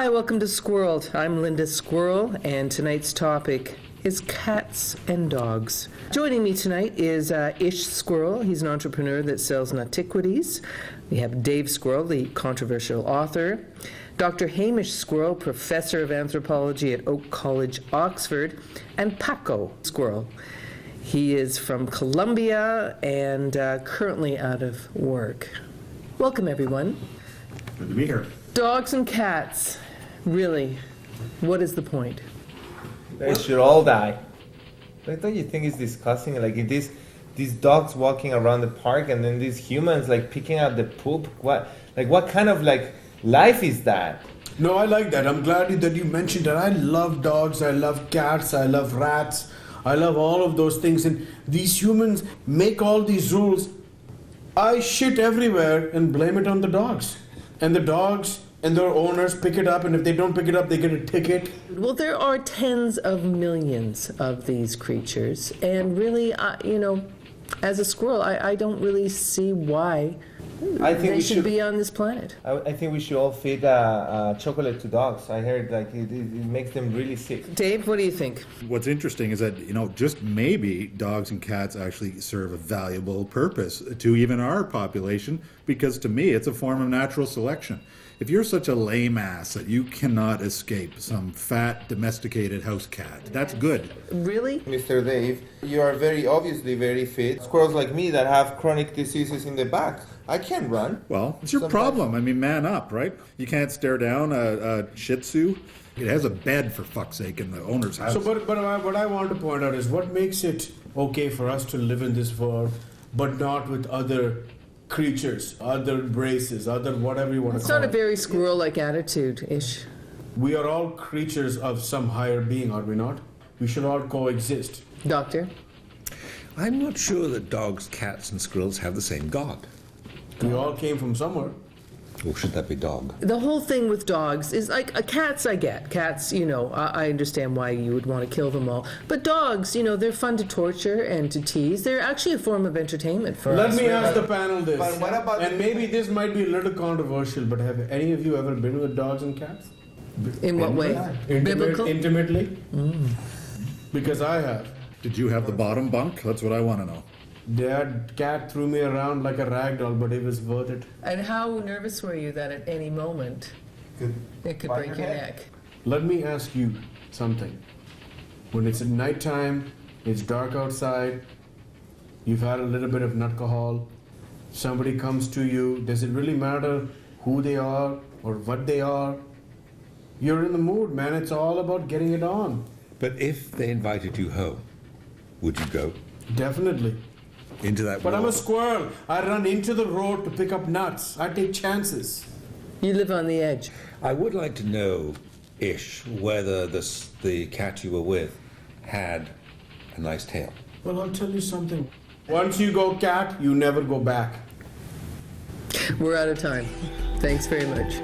Hi, welcome to Squirrel. I'm Linda Squirrel, and tonight's topic is cats and dogs. Joining me tonight is Ish Squirrel. He's an entrepreneur that sells nutiquities. We have Dave Squirrel, the controversial author. Dr. Hamish Squirrel, professor of anthropology at Oak College, Oxford. And Paco Squirrel. He is from Colombia and currently out of work. Welcome, everyone. Good to be here. Dogs and cats, really, what is the point? They should all die. Like, don't you think it's disgusting? Like, if these dogs walking around the park and then these humans like picking up the poop. What kind of like life is that? No, I like that. I'm glad that you mentioned that. I love dogs, I love cats, I love rats, I love all of those things. And these humans make all these rules. I shit everywhere and blame it on the dogs. And the dogs and their owners pick it up, and if they don't pick it up, they get a ticket. Well, there are tens of millions of these creatures, and really, as a squirrel, I don't really see why they should be on this planet. I think we should all feed chocolate to dogs. I heard like it makes them really sick. Dave, what do you think? What's interesting is that, just maybe dogs and cats actually serve a valuable purpose to even our population, because to me it's a form of natural selection. If you're such a lame ass that you cannot escape some fat domesticated house cat, that's good. Really? Mr. Dave, you are obviously very fit. Squirrels like me that have chronic diseases in the back, I can't run. Well, it's your problem. I mean, man up, right? You can't stare down a Shih Tzu. It has a bed, for fuck's sake, in the owner's house. So, but what I want to point out is what makes it okay for us to live in this world, but not with other creatures, other races, other whatever you want to It's call it. not a very squirrel-like attitude, Ish. We are all creatures of some higher being, are we not? We should all coexist. Doctor? I'm not sure that dogs, cats, and squirrels have the same God. We all came from somewhere. Or should that be dog? The whole thing with dogs is like cats. I get cats. I understand why you would want to kill them all. But dogs, they're fun to torture and to tease. They're actually a form of entertainment for us. Let me ask the panel this, But what about and maybe this might be a little controversial, but have any of you ever been with dogs and cats? In what way? Biblical? Intimately? Because I have. Did you have the bottom bunk? That's what I want to know. That cat threw me around like a rag doll, but it was worth it. And how nervous were you that at any moment it could break your neck? Let me ask you something. When it's at nighttime, it's dark outside, you've had a little bit of alcohol, somebody comes to you, does it really matter who they are or what they are? You're in the mood, man. It's all about getting it on. But if they invited you home, would you go Definitely. into that But I'm a world? squirrel. I run into the road to pick up nuts. I take chances. You live on the edge. I would like to know, Ish, whether the cat you were with had a nice tail. Well, I'll tell you something. Once you go cat, you never go back. We're out of time. Thanks very much.